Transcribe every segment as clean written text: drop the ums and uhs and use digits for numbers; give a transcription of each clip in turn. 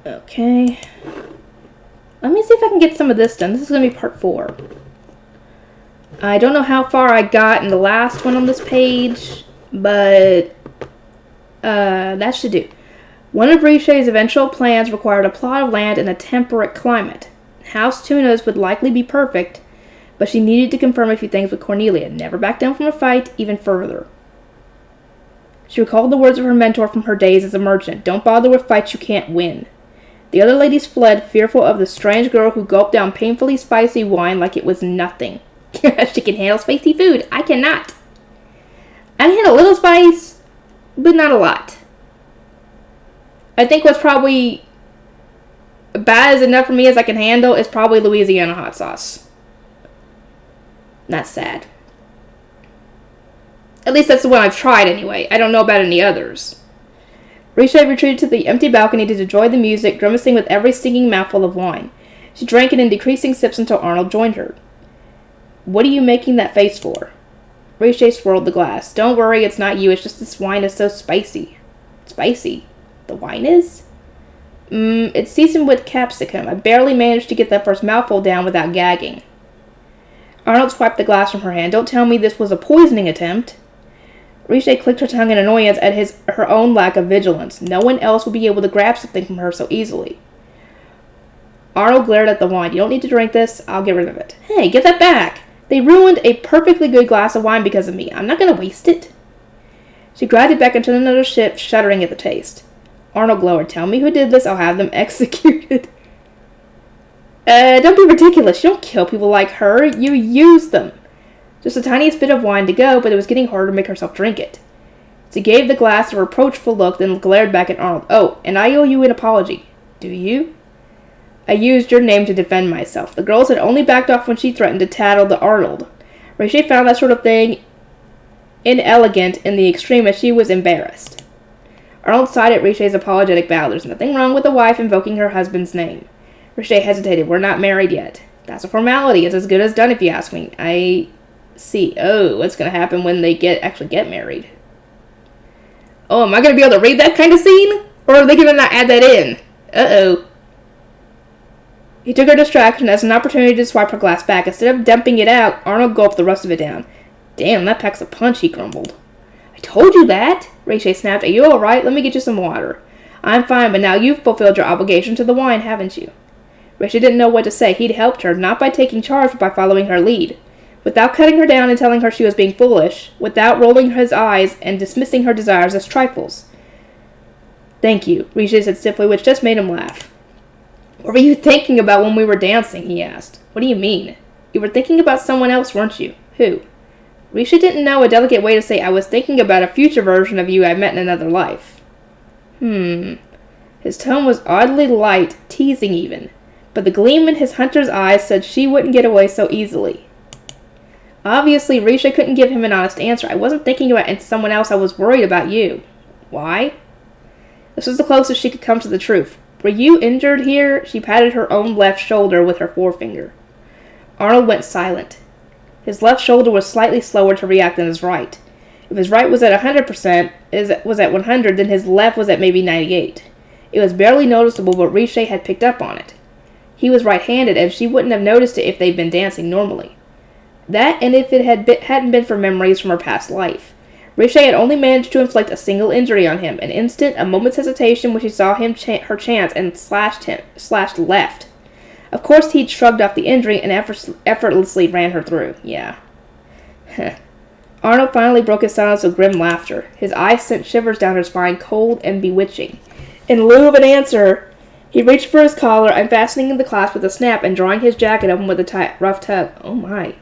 Okay. Let me see if I can get some of this done. This is going to be part 4. I don't know how far I got in the last one on this page, but that should do. One of Richet's eventual plans required a plot of land in a temperate climate. House Tuna's would likely be perfect, but she needed to confirm a few things with Cornelia. Never back down from a fight, even further. She recalled the words of her mentor from her days as a merchant. Don't bother with fights you can't win. The other ladies fled, fearful of the strange girl who gulped down painfully spicy wine like it was nothing. She can handle spicy food. I cannot. I can handle a little spice, but not a lot. I think what's probably bad as enough for me as I can handle is probably Louisiana hot sauce. That's sad. At least that's the one I've tried anyway. I don't know about any others. Richet retreated to the empty balcony to enjoy the music, grimacing with every stinging mouthful of wine. She drank it in decreasing sips until Arnold joined her. What are you making that face for? Richet swirled the glass. Don't worry, it's not you. It's just this wine is so spicy. Spicy? The wine is? It's seasoned with capsicum. I barely managed to get that first mouthful down without gagging. Arnold swiped the glass from her hand. Don't tell me this was a poisoning attempt. Richet clicked her tongue in annoyance at her own lack of vigilance. No one else would be able to grab something from her so easily. Arnold glared at the wine. You don't need to drink this. I'll get rid of it. Hey, get that back. They ruined a perfectly good glass of wine because of me. I'm not going to waste it. She grabbed it back into another sip, shuddering at the taste. Arnold glowered. Tell me who did this. I'll have them executed. Don't be ridiculous. You don't kill people like her. You use them. Just the tiniest bit of wine to go, but it was getting harder to make herself drink it. She gave the glass a reproachful look, then glared back at Arnold. Oh, and I owe you an apology. Do you? I used your name to defend myself. The girls had only backed off when she threatened to tattle the Arnold. Richet found that sort of thing inelegant in the extreme as she was embarrassed. Arnold sighed at Richet's apologetic bow. There's nothing wrong with a wife invoking her husband's name. Richet hesitated. We're not married yet. That's a formality. It's as good as done if you ask me. I see. Oh, what's going to happen when they actually get married? Oh, am I going to be able to read that kind of scene? Or are they going to not add that in? Uh-oh. He took her distraction as an opportunity to swipe her glass back. Instead of dumping it out, Arnold gulped the rest of it down. Damn, that packs a punch, he grumbled. I told you that, Richet snapped. Are you all right? Let me get you some water. I'm fine, but now you've fulfilled your obligation to the wine, haven't you? Richet didn't know what to say. He'd helped her, not by taking charge, but by following her lead. Without cutting her down and telling her she was being foolish, without rolling his eyes and dismissing her desires as trifles. Thank you, Richet said stiffly, which just made him laugh. What were you thinking about when we were dancing? He asked. What do you mean? You were thinking about someone else, weren't you? Who? Richet didn't know a delicate way to say I was thinking about a future version of you I met in another life. His tone was oddly light, teasing even, but the gleam in his hunter's eyes said she wouldn't get away so easily. Obviously, Richet couldn't give him an honest answer. I wasn't thinking about someone else, I was worried about you. Why? This was the closest she could come to the truth. Were you injured here? She patted her own left shoulder with her forefinger. Arnold went silent. His left shoulder was slightly slower to react than his right. If his right was at 100%, was at 100, then his left was at maybe 98. It was barely noticeable, but Richet had picked up on it. He was right-handed, and she wouldn't have noticed it if they'd been dancing normally. That, and if it hadn't been for memories from her past life. Richet had only managed to inflict a single injury on him, an instant, a moment's hesitation when she saw him her chance and slashed left. Of course he'd shrugged off the injury and effortlessly ran her through. Yeah. Arnold finally broke his silence with grim laughter. His eyes sent shivers down her spine, cold and bewitching. In lieu of an answer, he reached for his collar, unfastening the clasp with a snap and drawing his jacket open with a rough tug. Oh my.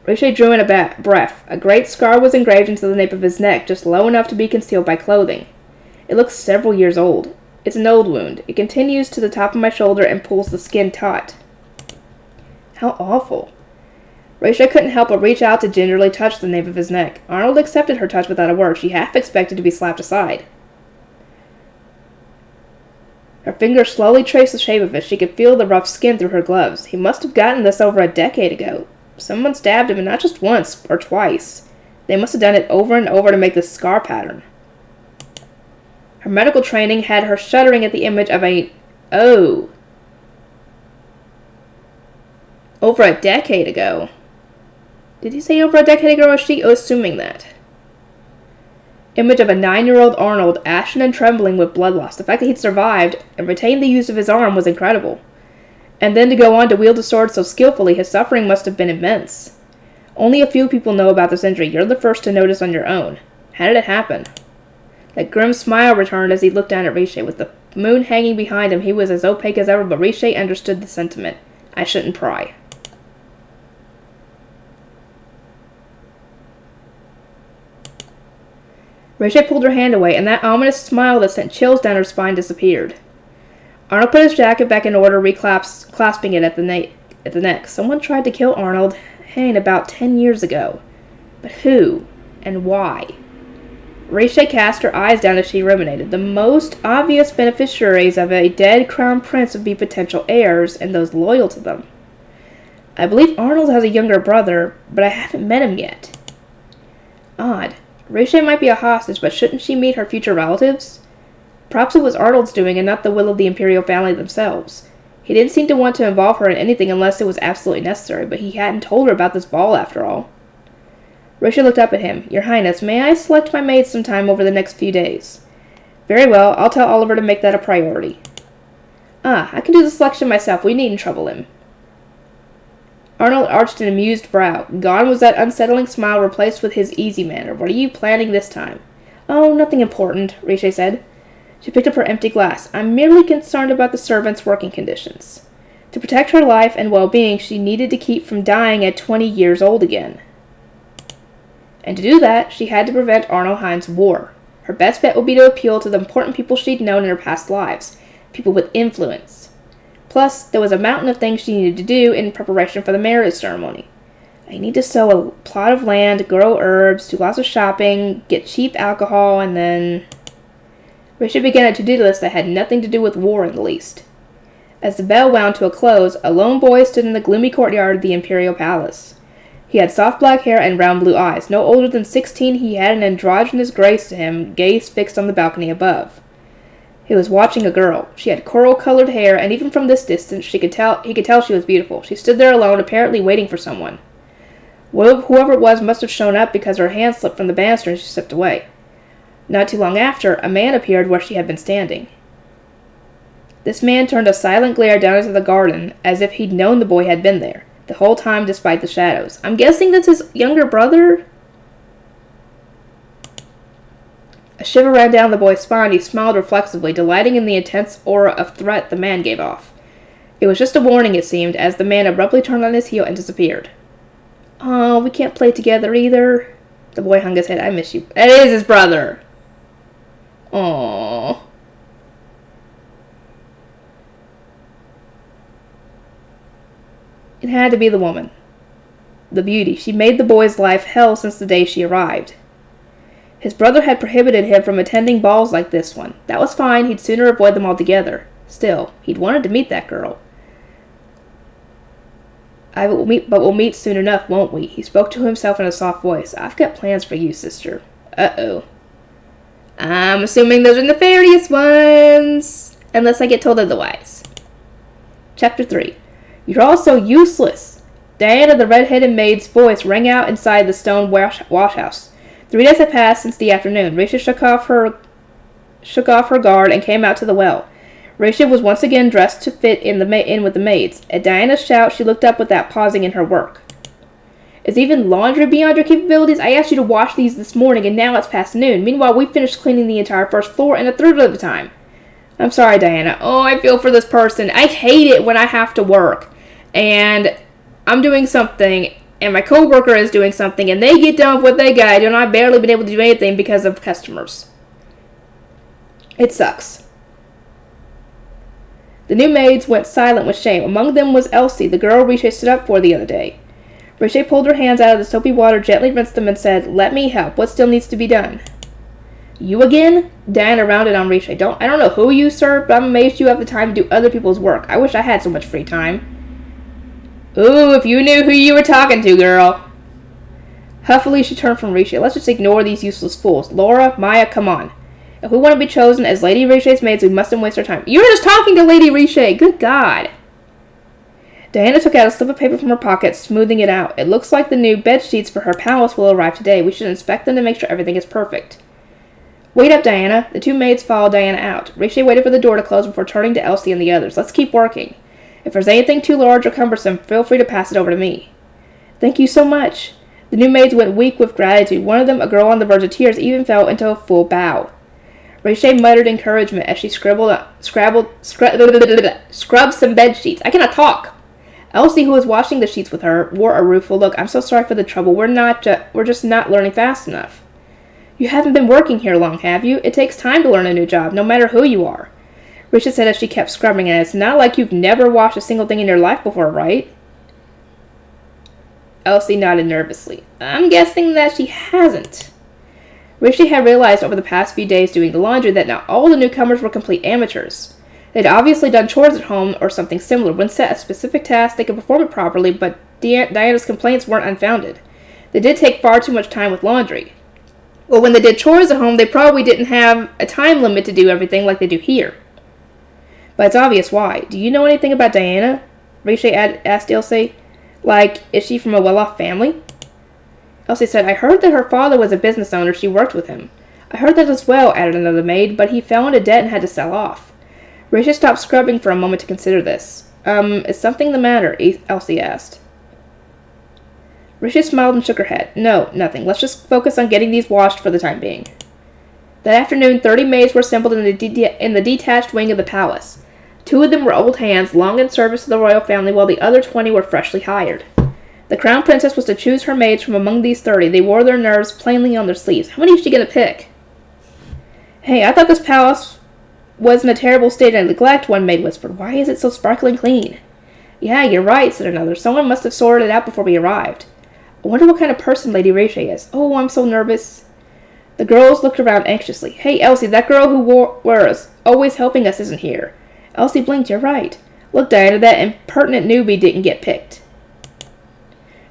Richet drew in a breath. A great scar was engraved into the nape of his neck, just low enough to be concealed by clothing. It looks several years old. It's an old wound. It continues to the top of my shoulder and pulls the skin taut. How awful. Richet couldn't help but reach out to gingerly touch the nape of his neck. Arnold accepted her touch without a word. She half expected to be slapped aside. Her fingers slowly traced the shape of it. She could feel the rough skin through her gloves. He must have gotten this over a decade ago. Someone stabbed him, and not just once or twice. They must have done it over and over to make this scar pattern. Her medical training had her shuddering at the image of over a decade ago. Did he say over a decade ago, or was she assuming that? Image of a 9-year-old Arnold, ashen and trembling with blood loss. The fact that he'd survived and retained the use of his arm was incredible. And then to go on to wield a sword so skillfully, his suffering must have been immense. Only a few people know about this injury. You're the first to notice on your own. How did it happen? That grim smile returned as he looked down at Riche. With the moon hanging behind him, he was as opaque as ever, but Riche understood the sentiment. I shouldn't pry. Riche pulled her hand away, and that ominous smile that sent chills down her spine disappeared. Arnold put his jacket back in order, clasping it at the neck. Someone tried to kill Arnold, about 10 years ago. But who? And why? Riche cast her eyes down as she ruminated. The most obvious beneficiaries of a dead crown prince would be potential heirs, and those loyal to them. I believe Arnold has a younger brother, but I haven't met him yet. Odd. Riche might be a hostage, but shouldn't she meet her future relatives? Perhaps it was Arnold's doing and not the will of the Imperial family themselves. He didn't seem to want to involve her in anything unless it was absolutely necessary, but he hadn't told her about this ball after all. Riche looked up at him. Your Highness, may I select my maids sometime over the next few days? Very well, I'll tell Oliver to make that a priority. I can do the selection myself. We needn't trouble him. Arnold arched an amused brow. Gone was that unsettling smile, replaced with his easy manner. What are you planning this time? Oh, nothing important, Riche said. She picked up her empty glass. I'm merely concerned about the servants' working conditions. To protect her life and well-being, she needed to keep from dying at 20 years old again. And to do that, she had to prevent Arnold Hines' war. Her best bet would be to appeal to the important people she'd known in her past lives, people with influence. Plus, there was a mountain of things she needed to do in preparation for the marriage ceremony. I need to sow a plot of land, grow herbs, do lots of shopping, get cheap alcohol, and then... Riche began a to-do list that had nothing to do with war in the least. As the bell wound to a close, a lone boy stood in the gloomy courtyard of the Imperial Palace. He had soft black hair and round blue eyes. No older than 16, he had an androgynous grace to him, gaze fixed on the balcony above. He was watching a girl. She had coral-colored hair, and even from this distance, he could tell she was beautiful. She stood there alone, apparently waiting for someone. Whoever it was must have shown up because her hand slipped from the banister and she slipped away. Not too long after, a man appeared where she had been standing. This man turned a silent glare down into the garden, as if he'd known the boy had been there, the whole time despite the shadows. I'm guessing that's his younger brother? A shiver ran down the boy's spine. He smiled reflexively, delighting in the intense aura of threat the man gave off. It was just a warning, it seemed, as the man abruptly turned on his heel and disappeared. Oh, we can't play together either. The boy hung his head. I miss you. That is his brother. Aww. It had to be the woman. The beauty. She made the boy's life hell since the day she arrived. His brother had prohibited him from attending balls like this one. That was fine. He'd sooner avoid them altogether. Still, he'd wanted to meet that girl. We'll meet soon enough, won't we? He spoke to himself in a soft voice. I've got plans for you, sister. Uh-oh. I'm assuming those are nefarious ones. Unless I get told otherwise. Chapter 3. You're all so useless. Diana, the red-headed maid's voice rang out inside the stone washhouse. 3 days had passed since the afternoon. Risha shook off her guard and came out to the well. Risha was once again dressed to fit in with the maids. At Diana's shout, she looked up without pausing in her work. Is even laundry beyond your capabilities? I asked you to wash these this morning, and now it's past noon. Meanwhile, we finished cleaning the entire first floor in a third of the time. I'm sorry, Diana. Oh, I feel for this person. I hate it when I have to work, and I'm doing something, and my coworker is doing something, and they get done with what they got, and I've barely been able to do anything because of customers. It sucks. The new maids went silent with shame. Among them was Elsie, the girl Riche stood up for the other day. Riche pulled her hands out of the soapy water, gently rinsed them, and said, "Let me help. What still needs to be done?" You again? Diana rounded on Riche. I don't know who you serve, but I'm amazed you have the time to do other people's work. I wish I had so much free time. Ooh, if you knew who you were talking to, girl. Huffily, she turned from Riche. Let's just ignore these useless fools. Laura, Maya, come on. If we want to be chosen as Lady Richet's maids, we mustn't waste our time. You're just talking to Lady Richet! Good God! Diana took out a slip of paper from her pocket, smoothing it out. It looks like the new bed sheets for her palace will arrive today. We should inspect them to make sure everything is perfect. Wait up, Diana. The two maids followed Diana out. Richet waited for the door to close before turning to Elsie and the others. Let's keep working. If there's anything too large or cumbersome, feel free to pass it over to me. Thank you so much. The new maids went weak with gratitude. One of them, a girl on the verge of tears, even fell into a full bow. Richet muttered encouragement as she scrubbed some bed sheets. I cannot talk. Elsie, who was washing the sheets with her, wore a rueful look. I'm so sorry for the trouble. We're just not learning fast enough. You haven't been working here long, have you? It takes time to learn a new job, no matter who you are. Richet said as she kept scrubbing, and it's not like you've never washed a single thing in your life before, right? Elsie nodded nervously. I'm guessing that she hasn't. Richet had realized over the past few days doing the laundry that not all the newcomers were complete amateurs. They'd obviously done chores at home or something similar. When set a specific task, they could perform it properly, but Diana's complaints weren't unfounded. They did take far too much time with laundry. Well, when they did chores at home, they probably didn't have a time limit to do everything like they do here. But it's obvious why. Do you know anything about Diana? Richet asked Elsie. Like, is she from a well-off family? Elsie said, I heard that her father was a business owner. She worked with him. I heard that as well, added another maid, but he fell into debt and had to sell off. Richet stopped scrubbing for a moment to consider this. Is something the matter? Elsie asked. Richet smiled and shook her head. No, nothing. Let's just focus on getting these washed for the time being. That afternoon, 30 maids were assembled in the detached wing of the palace. 2 of them were old hands, long in service to the royal family, while the other 20 were freshly hired. The crown princess was to choose her maids from among these 30. They wore their nerves plainly on their sleeves. How many is she going to pick? Hey, I thought this palace was in a terrible state of neglect, one maid whispered. Why is it so sparkling clean? Yeah, you're right, said another. Someone must have sorted it out before we arrived. I wonder what kind of person Lady Richet is. Oh, I'm so nervous. The girls looked around anxiously. Hey, Elsie, that girl who was always helping us isn't here. Elsie blinked. You're right. Look, Diana, that impertinent newbie didn't get picked.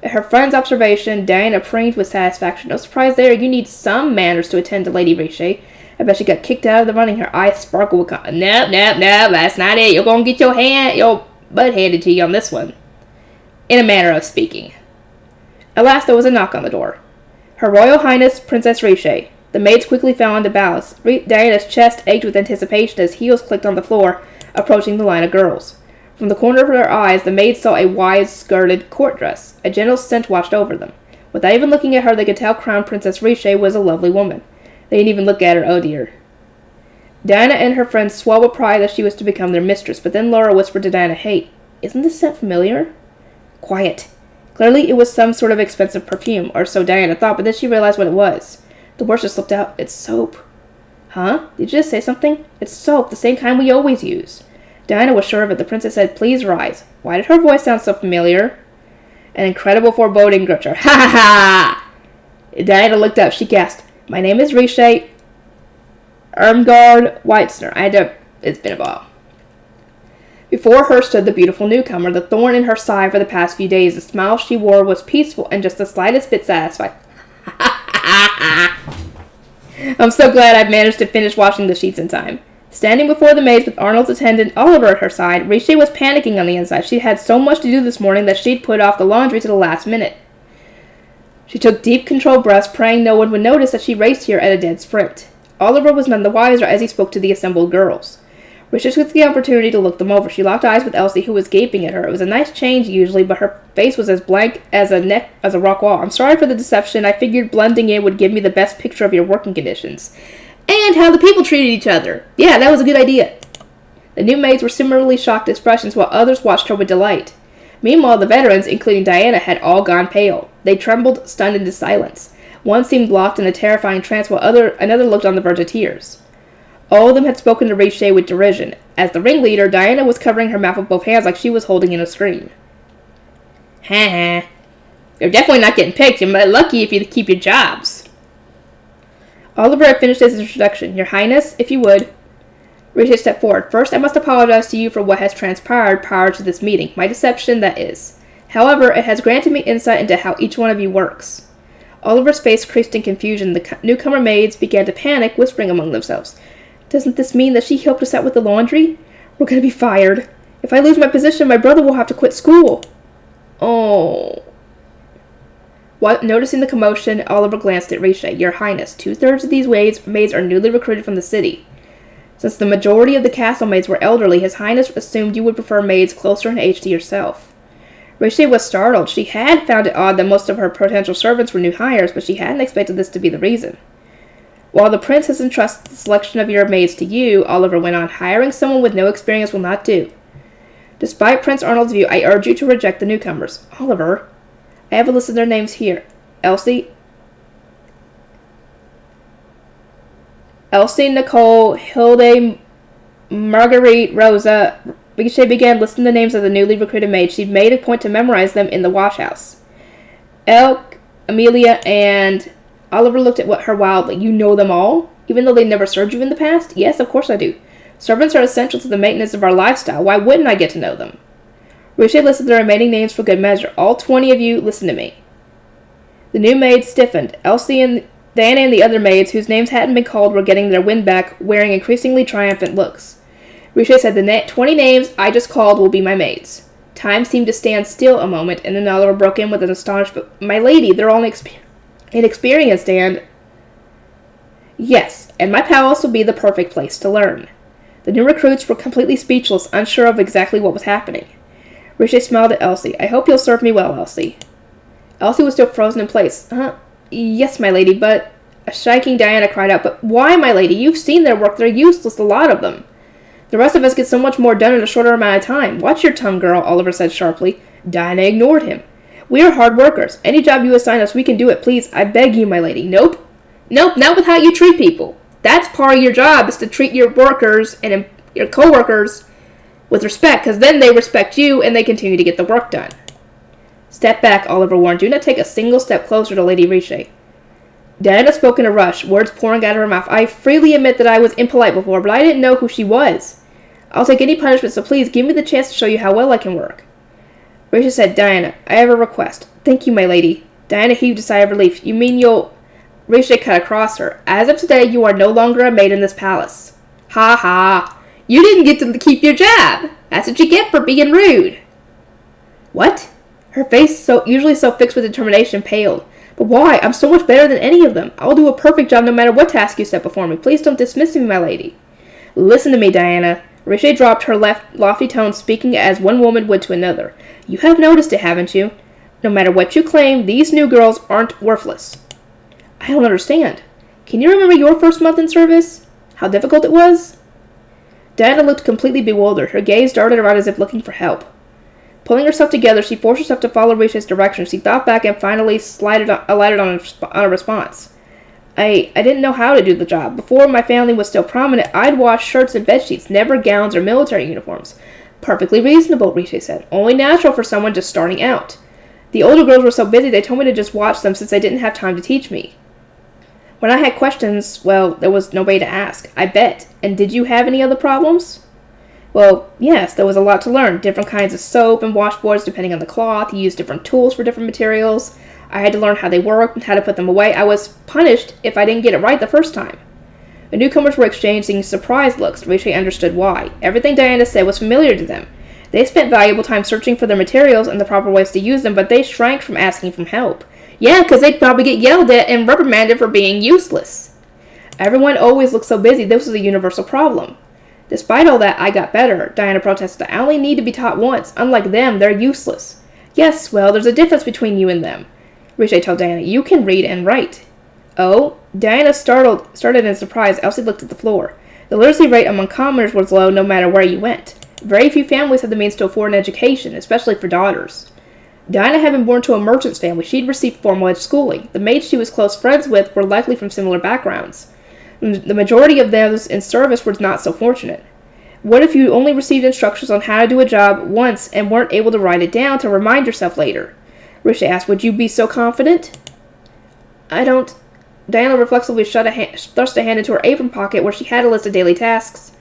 At her friend's observation, Diana preened with satisfaction. No surprise there. You need some manners to attend to Lady Richet. I bet she got kicked out of the running. Her eyes sparkled with No, that's not it. You're going to get your butt handed to you on this one. In a manner of speaking. At last there was a knock on the door. Her Royal Highness, Princess Richet. The maids quickly fell into bows. Diana's chest ached with anticipation as heels clicked on the floor, approaching the line of girls. From the corner of her eyes, the maids saw a wide-skirted court dress. A gentle scent washed over them. Without even looking at her, they could tell Crown Princess Richet was a lovely woman. They didn't even look at her. Oh, dear. Diana and her friends swelled with pride that she was to become their mistress, but then Laura whispered to Diana, Hey, isn't this scent familiar? Quiet. Clearly, it was some sort of expensive perfume, or so Diana thought, but then she realized what it was. The words just slipped out. It's soap. Huh? Did you just say something? It's soap, the same kind we always use. Diana was sure of it. The princess said, Please rise. Why did her voice sound so familiar? An incredible foreboding gripped her. Ha ha ha! Diana looked up. She gasped. My name is Richet Irmgard Weitzner. It's been a while. Before her stood the beautiful newcomer, the thorn in her side for the past few days. The smile she wore was peaceful and just the slightest bit satisfied. I'm so glad I've managed to finish washing the sheets in time. Standing before the maids with Arnold's attendant Oliver at her side, Richet was panicking on the inside. She had so much to do this morning that she'd put off the laundry to the last minute. She took deep, controlled breaths, praying no one would notice that she raced here at a dead sprint. Oliver was none the wiser as he spoke to the assembled girls. Richet took the opportunity to look them over. She locked eyes with Elsie, who was gaping at her. It was a nice change usually, but her face was as blank as a rock wall. I'm sorry for the deception. I figured blending in would give me the best picture of your working conditions. And how the people treated each other. Yeah, that was a good idea. The new maids were similarly shocked expressions, while others watched her with delight. Meanwhile, the veterans, including Diana, had all gone pale. They trembled, stunned into silence. One seemed locked in a terrifying trance, while another looked on the verge of tears. All of them had spoken to Richet with derision. As the ringleader, Diana was covering her mouth with both hands like she was holding in a scream. Ha ha. You're definitely not getting picked. You're lucky if you keep your jobs. Oliver had finished his introduction. Your Highness, if you would. Richet stepped forward. First, I must apologize to you for what has transpired prior to this meeting. My deception, that is. However, it has granted me insight into how each one of you works. Oliver's face creased in confusion. The newcomer maids began to panic, whispering among themselves. Doesn't this mean that she helped us out with the laundry? We're going to be fired. If I lose my position, my brother will have to quit school. Oh. Noticing the commotion, Oliver glanced at Riche. Your Highness, 2/3 of these maids are newly recruited from the city. Since the majority of the castle maids were elderly, His Highness assumed you would prefer maids closer in age to yourself. Riche was startled. She had found it odd that most of her potential servants were new hires, but she hadn't expected this to be the reason. While the prince has entrusted the selection of your maids to you, Oliver went on, hiring someone with no experience will not do. Despite Prince Arnold's view, I urge you to reject the newcomers. Oliver, I have a list of their names here. Elsie, Nicole, Hilde, Marguerite, Rosa. Riche began listing the names of the newly recruited maids. She'd made a point to memorize them in the washhouse. Elke, Amelia, and... Oliver looked at her wildly. You know them all? Even though they never served you in the past? Yes, of course I do. Servants are essential to the maintenance of our lifestyle. Why wouldn't I get to know them? Riche listed the remaining names for good measure. All 20 of you, listen to me. The new maids stiffened. Elsie and Diana and the other maids, whose names hadn't been called, were getting their wind back, wearing increasingly triumphant looks. Riche said, the 20 names I just called will be my maids. Time seemed to stand still a moment, and then Oliver broke in with an astonishment. My lady, they're all inexperienced and... Yes, and my palace will be the perfect place to learn. The new recruits were completely speechless, unsure of exactly what was happening. Riche smiled at Elsie. I hope you'll serve me well, Elsie. Elsie was still frozen in place. Yes, my lady, but... A shaking Diana cried out, But why, my lady? You've seen their work. They're useless, a lot of them. The rest of us get so much more done in a shorter amount of time. Watch your tongue, girl, Oliver said sharply. Diana ignored him. We are hard workers. Any job you assign us, we can do it. Please, I beg you, my lady. Nope, not with how you treat people. That's part of your job, is to treat your workers and your co-workers with respect, because then they respect you and they continue to get the work done. Step back, Oliver warned. Do not take a single step closer to Lady Riche. Diana spoke in a rush, words pouring out of her mouth. I freely admit that I was impolite before, but I didn't know who she was. I'll take any punishment, so please give me the chance to show you how well I can work. Riche said, Diana, I have a request. Thank you, my lady. Diana heaved a sigh of relief. You mean you'll... Riche cut across her. As of today, you are no longer a maid in this palace. Ha ha. You didn't get to keep your job. That's what you get for being rude. What? Her face, usually so fixed with determination, paled. But why? I'm so much better than any of them. I'll do a perfect job no matter what task you set before me. Please don't dismiss me, my lady. Listen to me, Diana. Riche dropped her lofty tone, speaking as one woman would to another. You have noticed it, haven't you? No matter what you claim, these new girls aren't worthless. I don't understand. Can you remember your first month in service? How difficult it was? Diana looked completely bewildered. Her gaze darted around as if looking for help. Pulling herself together, she forced herself to follow Riche's direction. She thought back and finally alighted on a response. I didn't know how to do the job. Before my family was still prominent, I'd wash shirts and bedsheets, never gowns or military uniforms. Perfectly reasonable, Riche said. Only natural for someone just starting out. The older girls were so busy they told me to just watch them since they didn't have time to teach me. When I had questions, well, there was nobody to ask. I bet. And did you have any other problems? Well, yes, there was a lot to learn. Different kinds of soap and washboards depending on the cloth. You used different tools for different materials. I had to learn how they worked and how to put them away. I was punished if I didn't get it right the first time. The newcomers were exchanging surprised looks. Riche understood why. Everything Diana said was familiar to them. They spent valuable time searching for their materials and the proper ways to use them, but they shrank from asking for help. Yeah, because they'd probably get yelled at and reprimanded for being useless. Everyone always looked so busy. This was a universal problem. Despite all that, I got better, Diana protested. I only need to be taught once. Unlike them, they're useless. Yes, well, there's a difference between you and them. Riche told Diana, you can read and write. Oh? Diana started in surprise. Elsie looked at the floor. The literacy rate among commoners was low no matter where you went. Very few families had the means to afford an education, especially for daughters. Diana had been born to a merchant's family. She'd received formal schooling. The maids she was close friends with were likely from similar backgrounds. The majority of those in service were not so fortunate. What if you only received instructions on how to do a job once and weren't able to write it down to remind yourself later? Riche asked, would you be so confident? I don't... Diana reflexively thrust a hand into her apron pocket where she had a list of daily tasks,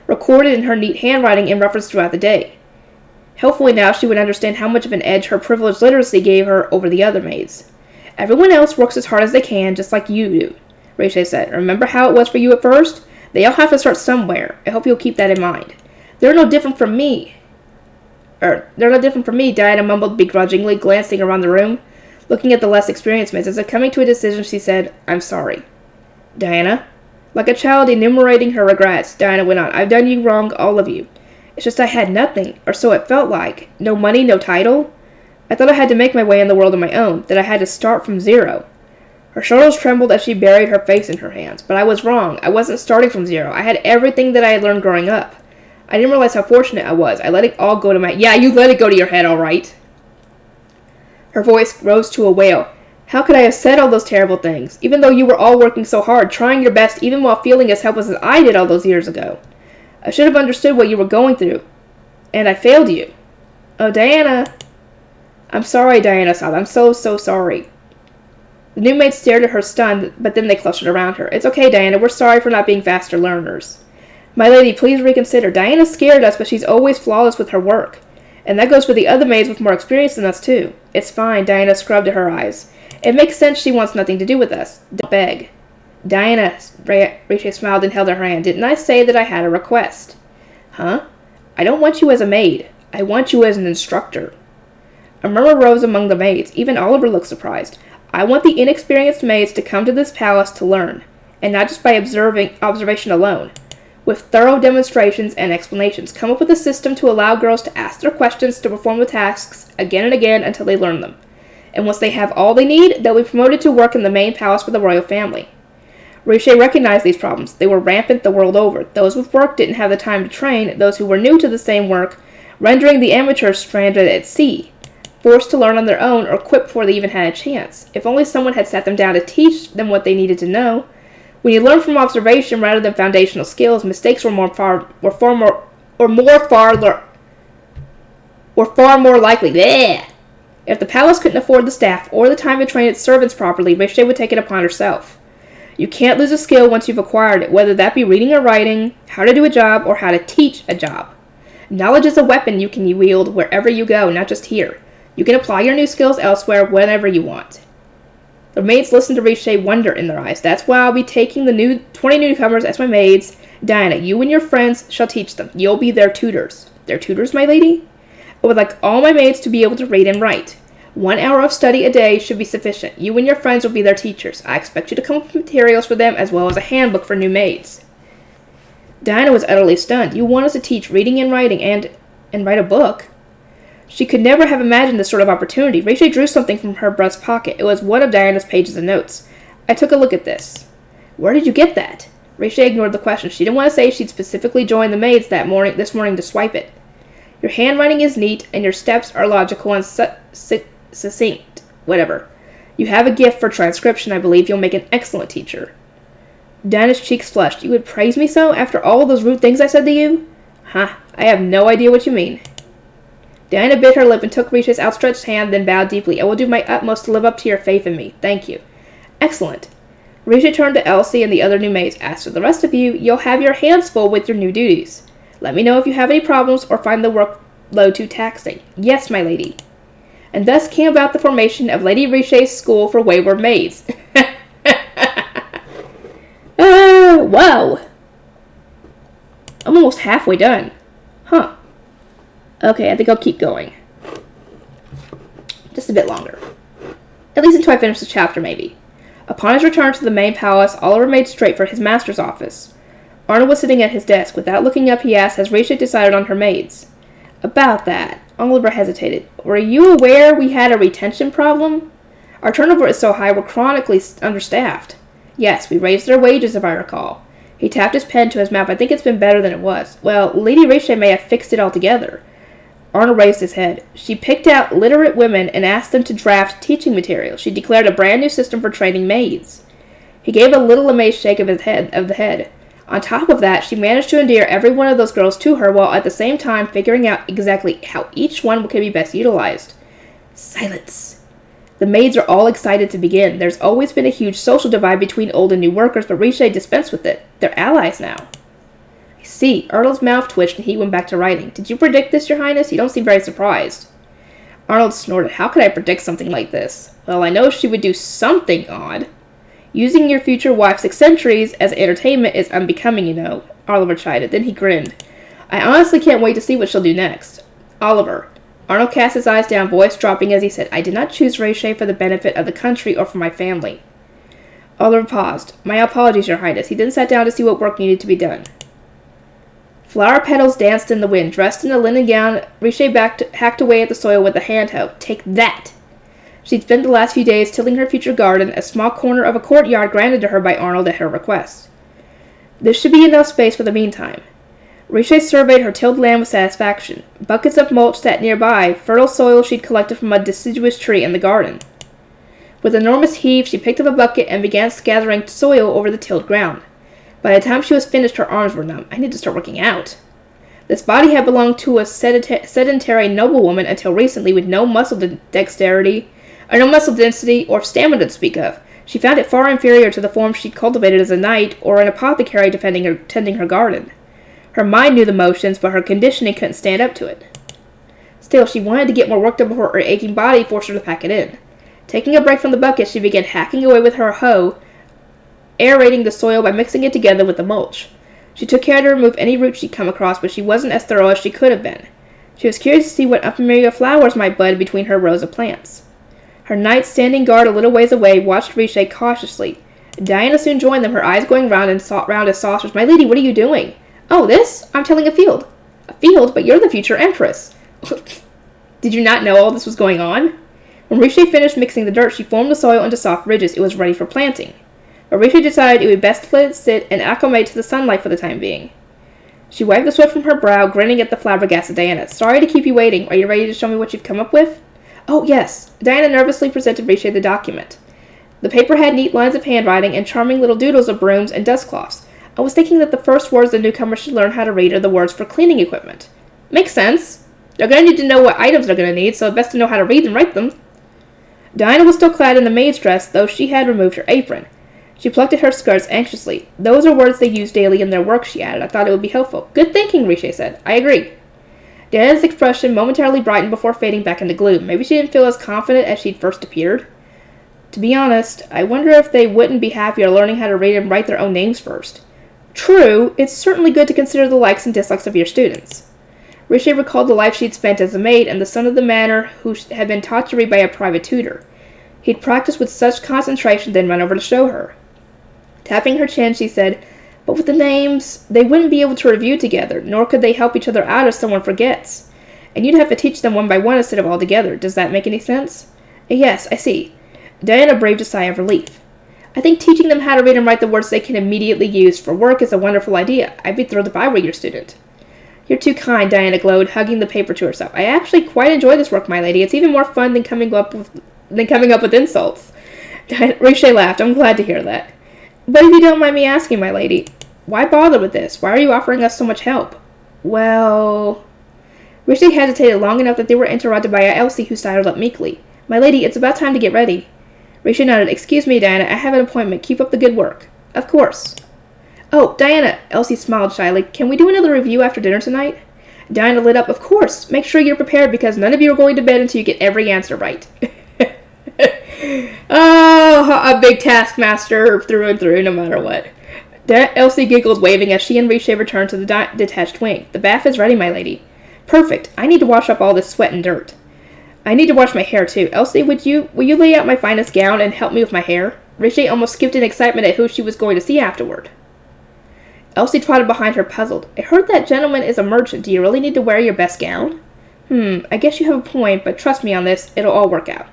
recorded in her neat handwriting and referenced throughout the day. Hopefully now she would understand how much of an edge her privileged literacy gave her over the other maids. Everyone else works as hard as they can, just like you do, Riche said. Remember how it was for you at first? They all have to start somewhere. I hope you'll keep that in mind. They're no different from me. They're no different from me, Diana mumbled begrudgingly, glancing around the room. Looking at the less experienced mates, as if coming to a decision, she said, I'm sorry. Diana? Like a child enumerating her regrets, Diana went on. I've done you wrong, all of you. It's just I had nothing, or so it felt like. No money, no title. I thought I had to make my way in the world on my own, that I had to start from zero. Her shoulders trembled as she buried her face in her hands. But I was wrong. I wasn't starting from zero. I had everything that I had learned growing up. I didn't realize how fortunate I was. I let it all go to my... Yeah, you let it go to your head, all right. Her voice rose to a wail. How could I have said all those terrible things, even though you were all working so hard, trying your best, even while feeling as helpless as I did all those years ago? I should have understood what you were going through. And I failed you. Oh, Diana. I'm sorry, Diana sobbed. I'm so sorry. The new maids stared at her stunned, but then they clustered around her. It's okay, Diana. We're sorry for not being faster learners. My lady, please reconsider. Diana scared us, but she's always flawless with her work. And that goes for the other maids with more experience than us, too. It's fine, Diana scrubbed at her eyes. It makes sense she wants nothing to do with us. Don't beg. Diana, Riche smiled and held her hand. Didn't I say that I had a request? Huh? I don't want you as a maid. I want you as an instructor. A murmur rose among the maids. Even Oliver looked surprised. I want the inexperienced maids to come to this palace to learn, and not just by observation alone. With thorough demonstrations and explanations, come up with a system to allow girls to ask their questions, to perform the tasks again and again until they learn them. And once they have all they need, they'll be promoted to work in the main palace for the royal family. Riche recognized these problems. They were rampant the world over. Those with work didn't have the time to train those who were new to the same work, rendering the amateurs stranded at sea, forced to learn on their own or quit before they even had a chance. If only someone had sat them down to teach them what they needed to know. When you learn from observation rather than foundational skills, mistakes were far more likely. Bleh. If the palace couldn't afford the staff or the time to train its servants properly, Riche would take it upon herself. You can't lose a skill once you've acquired it, whether that be reading or writing, how to do a job, or how to teach a job. Knowledge is a weapon you can wield wherever you go, not just here. You can apply your new skills elsewhere whenever you want. The maids listened to Riche, wonder in their eyes. That's why I'll be taking the 20 newcomers as my maids. Diana, you and your friends shall teach them. You'll be their tutors. Their tutors, my lady? I would like all my maids to be able to read and write. 1 hour of study a day should be sufficient. You and your friends will be their teachers. I expect you to come up with materials for them as well as a handbook for new maids. Diana was utterly stunned. You want us to teach reading and writing and write a book? She could never have imagined this sort of opportunity. Riche drew something from her breast pocket. It was one of Diana's pages of notes. I took a look at this. Where did you get that? Riche ignored the question. She didn't want to say she'd specifically joined the maids this morning to swipe it. Your handwriting is neat, and your steps are logical and succinct. Whatever. You have a gift for transcription. I believe you'll make an excellent teacher. Diana's cheeks flushed. You would praise me so after all those rude things I said to you? Huh. I have no idea what you mean. Diana bit her lip and took Riche's outstretched hand, then bowed deeply. I will do my utmost to live up to your faith in me. Thank you. Excellent. Riche turned to Elsie and the other new maids. As for the rest of you, you'll have your hands full with your new duties. Let me know if you have any problems or find the workload too taxing. Yes, my lady. And thus came about the formation of Lady Riche's School for Wayward Maids. Whoa! I'm almost halfway done. Huh. Okay, I think I'll keep going. Just a bit longer. At least until I finish the chapter, maybe. Upon his return to the main palace, Oliver made straight for his master's office. Arnold was sitting at his desk. Without looking up, he asked, has Riche decided on her maids? About that. Oliver hesitated. Were you aware we had a retention problem? Our turnover is so high we're chronically understaffed. Yes, we raised their wages, if I recall. He tapped his pen to his mouth. I think it's been better than it was. Well, Lady Riche may have fixed it altogether. Arnold raised his head. She picked out literate women and asked them to draft teaching material. She declared a brand new system for training maids. He gave a little amazed shake of the head. On top of that, she managed to endear every one of those girls to her while at the same time figuring out exactly how each one could be best utilized. Silence. The maids are all excited to begin. There's always been a huge social divide between old and new workers, but Riche dispensed with it. They're allies now. I see. Arnold's mouth twitched and he went back to writing. Did you predict this, Your Highness? You don't seem very surprised. Arnold snorted. How could I predict something like this? Well, I know she would do something odd. Using your future wife's eccentricities as entertainment is unbecoming, you know, Oliver chided. Then he grinned. I honestly can't wait to see what she'll do next. Oliver. Arnold cast his eyes down, voice dropping as he said, I did not choose Rayshay for the benefit of the country or for my family. Oliver paused. My apologies, Your Highness. He then sat down to see what work needed to be done. Flower petals danced in the wind. Dressed in a linen gown, Rayshay hacked away at the soil with a hand hoe. Take that! She'd spent the last few days tilling her future garden, a small corner of a courtyard granted to her by Arnold at her request. This should be enough space for the meantime. Rayshay surveyed her tilled land with satisfaction. Buckets of mulch sat nearby, fertile soil she'd collected from a deciduous tree in the garden. With an enormous heave, she picked up a bucket and began scattering soil over the tilled ground. By the time she was finished, her arms were numb. I need to start working out. This body had belonged to a sedentary noblewoman until recently, with no muscle dexterity, or no muscle density or stamina to speak of. She found it far inferior to the form she'd cultivated as a knight or an apothecary tending her garden. Her mind knew the motions, but her conditioning couldn't stand up to it. Still, she wanted to get more work done before her aching body forced her to pack it in. Taking a break from the bucket, she began hacking away with her hoe, aerating the soil by mixing it together with the mulch. She took care to remove any roots she'd come across, but she wasn't as thorough as she could have been. She was curious to see what unfamiliar flowers might bud between her rows of plants. Her knight, standing guard a little ways away, watched Rayshay cautiously. Diana soon joined them, her eyes going round as saucers. My lady, what are you doing? Oh, this? I'm tilling a field. A field? But you're the future empress. Did you not know all this was going on? When Rayshay finished mixing the dirt, she formed the soil into soft ridges. It was ready for planting. But Rayshay decided it would be best to let it sit and acclimate to the sunlight for the time being. She wiped the sweat from her brow, grinning at the flabbergasted Diana. Sorry to keep you waiting. Are you ready to show me what you've come up with? Oh, yes. Diana nervously presented Rayshay the document. The paper had neat lines of handwriting and charming little doodles of brooms and dustcloths. I was thinking that the first words the newcomer should learn how to read are the words for cleaning equipment. Makes sense. They're going to need to know what items they're going to need, so best to know how to read and write them. Diana was still clad in the maid's dress, though she had removed her apron. She plucked at her skirts anxiously. Those are words they use daily in their work, she added. I thought it would be helpful. Good thinking, Rayshay said. I agree. Diana's expression momentarily brightened before fading back into gloom. Maybe she didn't feel as confident as she'd first appeared. To be honest, I wonder if they wouldn't be happier learning how to read and write their own names first. True, it's certainly good to consider the likes and dislikes of your students. Rayshay recalled the life she'd spent as a maid and the son of the manor who had been taught to read by a private tutor. He'd practiced with such concentration, then run over to show her. Tapping her chin, she said, But with the names, they wouldn't be able to review together, nor could they help each other out if someone forgets. And you'd have to teach them one by one instead of all together. Does that make any sense? Yes, I see. Diana breathed a sigh of relief. I think teaching them how to read and write the words they can immediately use for work is a wonderful idea. I'd be thrilled if I were your student. You're too kind, Diana glowed, hugging the paper to herself. I actually quite enjoy this work, my lady. It's even more fun than coming up with insults. Rayshay laughed. I'm glad to hear that. But if you don't mind me asking, my lady, why bother with this? Why are you offering us so much help? Well... Rayshay hesitated long enough that they were interrupted by Elsie, who sidled up meekly. My lady, it's about time to get ready. Rayshay nodded. Excuse me, Diana, I have an appointment. Keep up the good work. Of course. Oh, Diana, Elsie smiled shyly. Can we do another review after dinner tonight? Diana lit up. Of course. Make sure you're prepared because none of you are going to bed until you get every answer right. Oh, a big taskmaster through and through, no matter what. Elsie giggled, waving as she and Rayshay returned to the detached wing. The bath is ready, my lady. Perfect. I need to wash up all this sweat and dirt. I need to wash my hair, too. Elsie, will you lay out my finest gown and help me with my hair? Rayshay almost skipped in excitement at who she was going to see afterward. Elsie trotted behind her, puzzled. I heard that gentleman is a merchant. Do you really need to wear your best gown? I guess you have a point, but trust me on this, it'll all work out.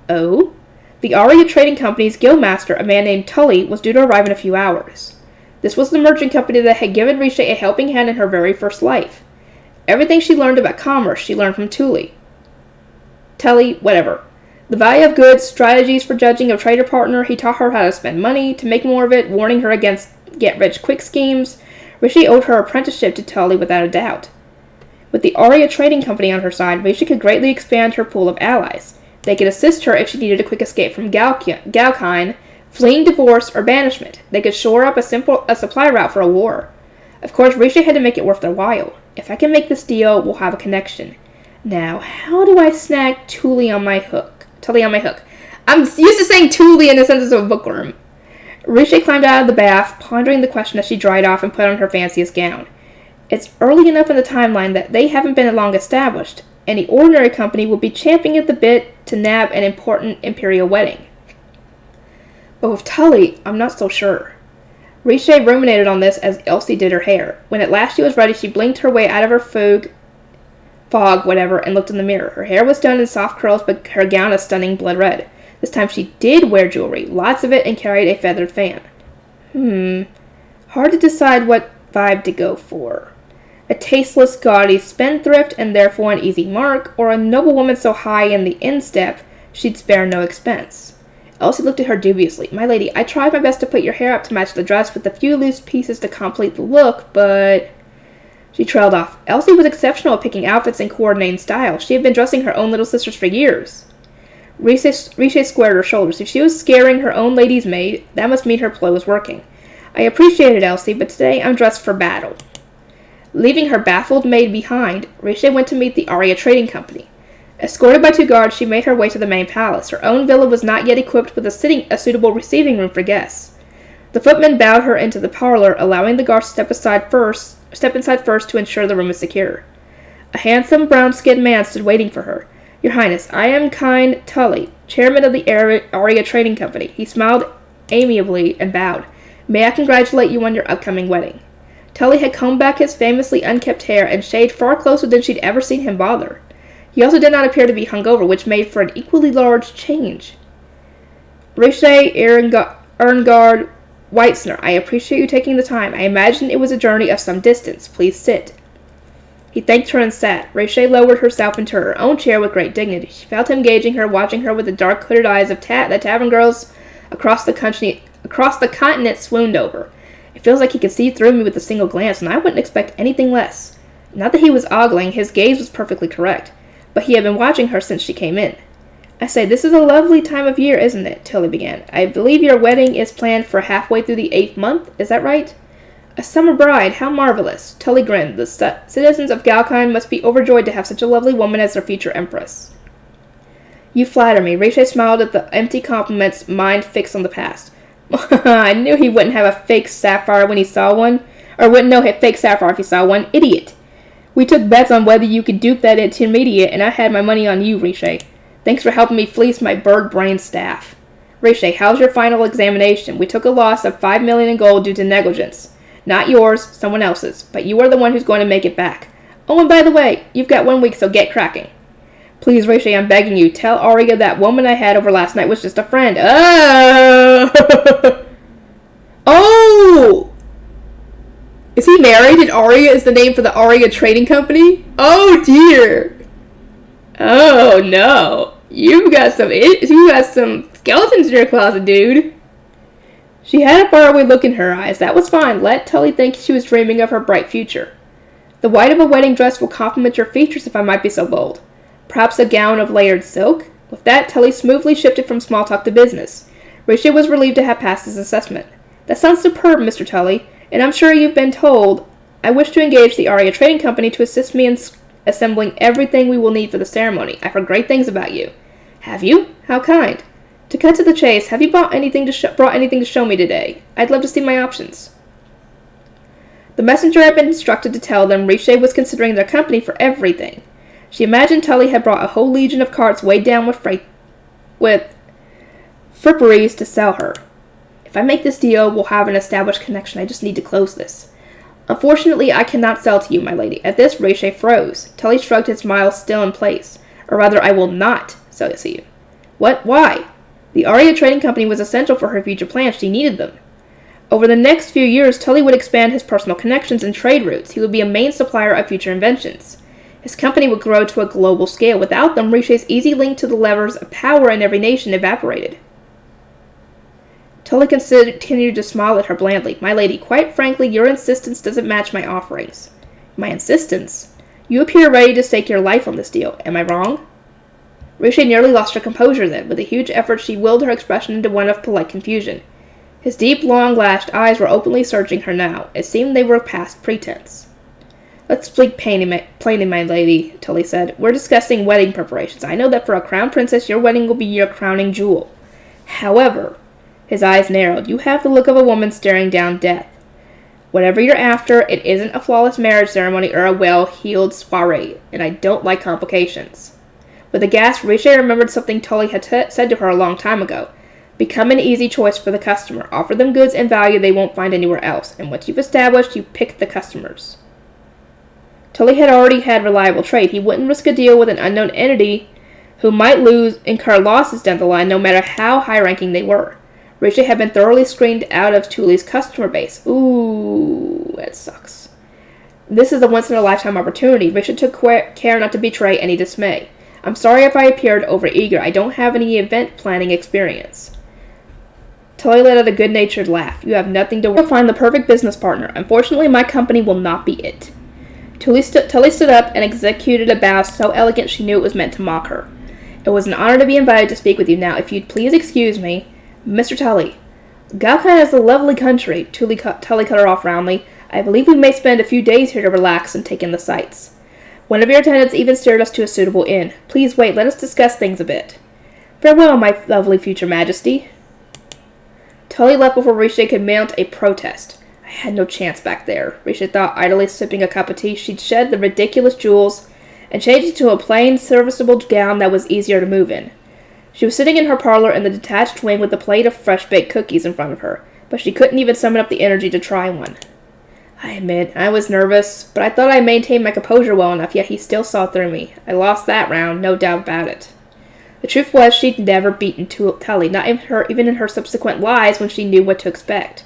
Oh? The Aria Trading Company's guildmaster, a man named Tully, was due to arrive in a few hours. This was the merchant company that had given Rayshay a helping hand in her very first life. Everything she learned about commerce, she learned from Tully, whatever. The value of goods, strategies for judging a trader partner, he taught her how to spend money, to make more of it, warning her against get-rich-quick schemes. Rayshay owed her apprenticeship to Tully without a doubt. With the Aria Trading Company on her side, Rayshay could greatly expand her pool of allies. They could assist her if she needed a quick escape from Galkine, fleeing divorce, or banishment. They could shore up a supply route for a war. Of course, Rayshay had to make it worth their while. If I can make this deal, we'll have a connection. Now, how do I snag Tully on my hook? I'm used to saying Tully in the sense of a bookworm. Riche climbed out of the bath, pondering the question as she dried off and put on her fanciest gown. It's early enough in the timeline that they haven't been long established. Any ordinary company would be champing at the bit to nab an important imperial wedding. But with Tully, I'm not so sure. Riche ruminated on this as Elsie did her hair. When at last she was ready, she blinked her way out of her fog, whatever, and looked in the mirror. Her hair was done in soft curls, but her gown a stunning blood red. This time she did wear jewelry, lots of it, and carried a feathered fan. Hard to decide what vibe to go for. A tasteless, gaudy spendthrift, and therefore an easy mark, or a noblewoman so high in the instep she'd spare no expense. Elsie looked at her dubiously. My lady, I tried my best to put your hair up to match the dress with a few loose pieces to complete the look, but... She trailed off. Elsie was exceptional at picking outfits and coordinating style. She had been dressing her own little sisters for years. Riche squared her shoulders. If she was scaring her own lady's maid, that must mean her ploy was working. I appreciated Elsie, but today I'm dressed for battle. Leaving her baffled maid behind, Riche went to meet the Aria Trading Company. Escorted by 2 guards, she made her way to the main palace. Her own villa was not yet equipped with a suitable receiving room for guests. The footman bowed her into the parlor, allowing the guards to step inside first to ensure the room was secure. A handsome, brown-skinned man stood waiting for her. Your Highness, I am Kind Tully, chairman of the Aria Trading Company. He smiled amiably and bowed. May I congratulate you on your upcoming wedding. Tully had combed back his famously unkempt hair and shaved far closer than she'd ever seen him bother. He also did not appear to be hungover, which made for an equally large change. Riche Erngard Weitzner, I appreciate you taking the time. I imagine it was a journey of some distance. Please sit. He thanked her and sat. Riche lowered herself into her own chair with great dignity. She felt him gauging her, watching her with the dark hooded eyes of the tavern girls across the continent swooned over. It feels like he could see through me with a single glance, and I wouldn't expect anything less. Not that he was ogling, his gaze was perfectly correct, but he had been watching her since she came in. I say, this is a lovely time of year, isn't it? Tully began. I believe your wedding is planned for halfway through the 8th month, is that right? A summer bride, how marvelous. Tully grinned. The citizens of Galkine must be overjoyed to have such a lovely woman as their future empress. You flatter me. Riche smiled at the empty compliments, mind fixed on the past. I knew he wouldn't have a fake sapphire when he saw one, or wouldn't know a fake sapphire if he saw one. Idiot. We took bets on whether you could dupe that intermediate, and I had my money on you, Riche. Thanks for helping me fleece my bird-brained staff. Riche, how's your final examination? We took a loss of 5 million in gold due to negligence. Not yours, someone else's, but you are the one who's going to make it back. Oh, and by the way, you've got 1 week, so get cracking. Please, Riche, I'm begging you, tell Aria that woman I had over last night was just a friend. Oh! Oh! Is he married and Aria is the name for the Aria Trading Company? Oh, dear. Oh, no. You've got some skeletons in your closet, dude. She had a faraway look in her eyes. That was fine. Let Tully think she was dreaming of her bright future. The white of a wedding dress will complement your features if I might be so bold. Perhaps a gown of layered silk? With that, Tully smoothly shifted from small talk to business. Riche was relieved to have passed his assessment. That sounds superb, Mr. Tully, and I'm sure you've been told. I wish to engage the Aria Trading Company to assist me in assembling everything we will need for the ceremony. I've heard great things about you. Have you? How kind. To cut to the chase, have you brought anything to show me today? I'd love to see my options. The messenger had been instructed to tell them Riche was considering their company for everything. She imagined Tully had brought a whole legion of carts weighed down with fripperies to sell her. If I make this deal, we'll have an established connection. I just need to close this. Unfortunately, I cannot sell to you, my lady. At this, Riche froze. Tully shrugged, his smile still in place. Or rather, I will not sell to you. What? Why? The Aria Trading Company was essential for her future plans. She needed them. Over the next few years, Tully would expand his personal connections and trade routes. He would be a main supplier of future inventions. His company would grow to a global scale. Without them, Riche's easy link to the levers of power in every nation evaporated. Tully continued to smile at her blandly. My lady, quite frankly, your insistence doesn't match my offerings. My insistence? You appear ready to stake your life on this deal. Am I wrong? Riche nearly lost her composure then. With a huge effort, she willed her expression into one of polite confusion. His deep, long-lashed eyes were openly searching her now. It seemed they were past pretense. Let's speak plainly, my lady, Tully said. We're discussing wedding preparations. I know that for a crown princess, your wedding will be your crowning jewel. However, his eyes narrowed. You have the look of a woman staring down death. Whatever you're after, it isn't a flawless marriage ceremony or a well-heeled soiree, and I don't like complications. With a gasp, Riche remembered something Tully had said to her a long time ago. Become an easy choice for the customer. Offer them goods and value they won't find anywhere else, and once you've established, you pick the customers. Tully had already had reliable trade. He wouldn't risk a deal with an unknown entity who might incur losses down the line no matter how high-ranking they were. Riche had been thoroughly screened out of Tully's customer base. Ooh, that sucks. This is a once-in-a-lifetime opportunity. Riche took care not to betray any dismay. I'm sorry if I appeared overeager. I don't have any event planning experience. Tully let out a good-natured laugh. You have nothing to worry. You'll find the perfect business partner. Unfortunately, my company will not be it. Tully stood up and executed a bow so elegant she knew it was meant to mock her. It was an honor to be invited to speak with you now. If you'd please excuse me. Mr. Tully. Galkan is a lovely country, Tully cut her off roundly. I believe we may spend a few days here to relax and take in the sights. One of your attendants even steered us to a suitable inn. Please wait, let us discuss things a bit. Farewell, my lovely future majesty. Tully left before Riche could mount a protest. I had no chance back there, Riche thought, idly sipping a cup of tea. She'd shed the ridiculous jewels and changed it to a plain, serviceable gown that was easier to move in. She was sitting in her parlor in the detached wing with a plate of fresh-baked cookies in front of her, but she couldn't even summon up the energy to try one. I admit, I was nervous, but I thought I maintained my composure well enough, yet he still saw through me. I lost that round, no doubt about it. The truth was, she'd never beaten Tully, not even in her subsequent lies when she knew what to expect.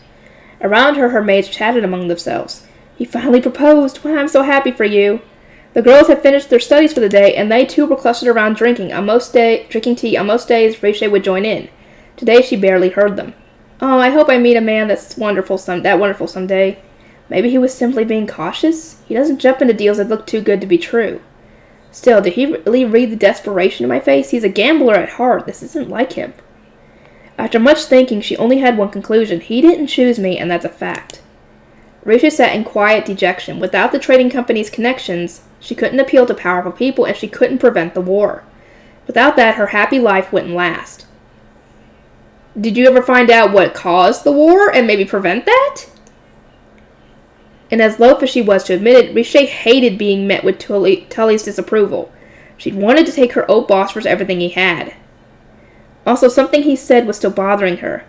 Around her, her maids chatted among themselves. He finally proposed. Well, I'm so happy for you. The girls had finished their studies for the day, and they too were clustered around drinking tea. On most days, Riche would join in. Today, she barely heard them. Oh, I hope I meet a man that wonderful someday. Maybe he was simply being cautious? He doesn't jump into deals that look too good to be true. Still, did he really read the desperation in my face? He's a gambler at heart. This isn't like him. After much thinking, she only had one conclusion. He didn't choose me, and that's a fact. Riche sat in quiet dejection. Without the trading company's connections, she couldn't appeal to powerful people, and she couldn't prevent the war. Without that, her happy life wouldn't last. Did you ever find out what caused the war, and maybe prevent that? And as loath as she was to admit it, Riche hated being met with Tully's disapproval. She'd wanted to take her old boss for everything he had. Also, something he said was still bothering her.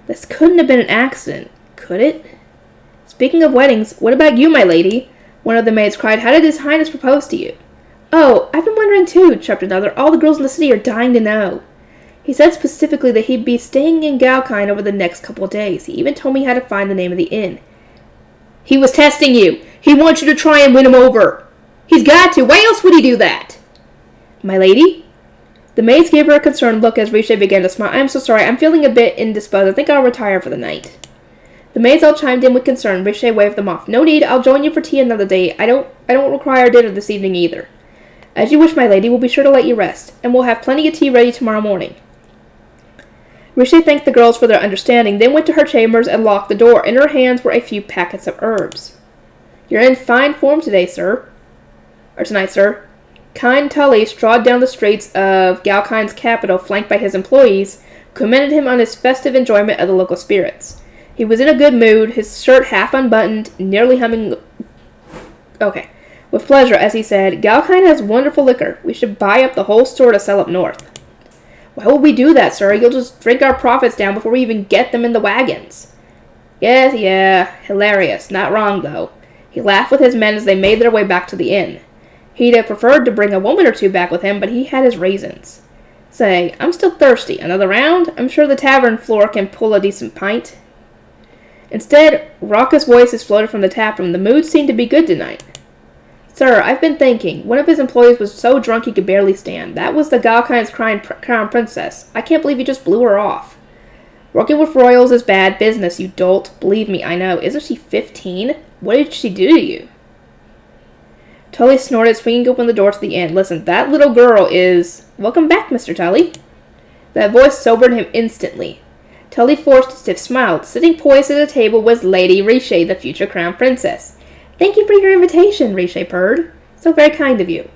This couldn't have been an accident, could it? Speaking of weddings, what about you, my lady? One of the maids cried. How did His Highness propose to you? Oh, I've been wondering too, chirped another. All the girls in the city are dying to know. He said specifically that he'd be staying in Galkine over the next couple of days. He even told me how to find the name of the inn. He was testing you. He wants you to try and win him over. He's got to. Why else would he do that? My lady? The maids gave her a concerned look as Riche began to smile. I'm so sorry. I'm feeling a bit indisposed. I think I'll retire for the night. The maids all chimed in with concern. Riche waved them off. No need. I'll join you for tea another day. I don't require dinner this evening either. As you wish, my lady. We'll be sure to let you rest. And we'll have plenty of tea ready tomorrow morning. Riche thanked the girls for their understanding, then went to her chambers and locked the door. In her hands were a few packets of herbs. You're in fine form tonight, sir. Kind Tully strode down the streets of Galkine's capital, flanked by his employees, commended him on his festive enjoyment of the local spirits. He was in a good mood, his shirt half unbuttoned, nearly humming... with pleasure, as he said, Galkine has wonderful liquor. We should buy up the whole store to sell up north. Why would we do that, sir? You'll just drink our profits down before we even get them in the wagons. Yes, yeah, hilarious. Not wrong, though. He laughed with his men as they made their way back to the inn. He'd have preferred to bring a woman or two back with him, but he had his reasons. Say, I'm still thirsty. Another round? I'm sure the tavern floor can pull a decent pint. Instead, raucous voices floated from the taproom. The mood seemed to be good tonight. Sir, I've been thinking. One of his employees was so drunk he could barely stand. That was the Galkine's crown princess. I can't believe he just blew her off. Working with royals is bad business, you dolt. Believe me, I know. Isn't she 15? What did she do to you? Tully snorted, swinging open the door to the inn. Listen, that little girl is... Welcome back, Mr. Tully. That voice sobered him instantly. Tully forced a stiff smile. Sitting poised at a table was Lady Riche, the future crown princess. Thank you for your invitation, Riche purred. So very kind of you.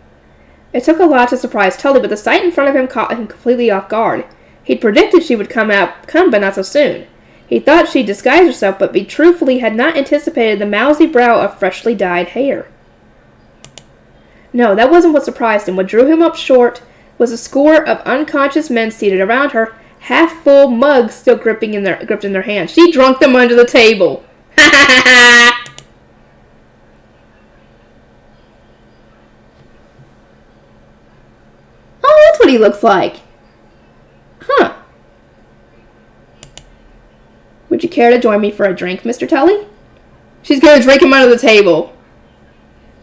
It took a lot to surprise Tully, but the sight in front of him caught him completely off guard. He'd predicted she would come, but not so soon. He thought she'd disguised herself, but truthfully had not anticipated the mousy brow of freshly dyed hair. No, that wasn't what surprised him. What drew him up short was a score of unconscious men seated around her, half-full mugs still gripped in their hands. She drunk them under the table. Ha ha ha! Oh, that's what he looks like. Huh. Would you care to join me for a drink, Mr. Tully? She's going to drink him under the table.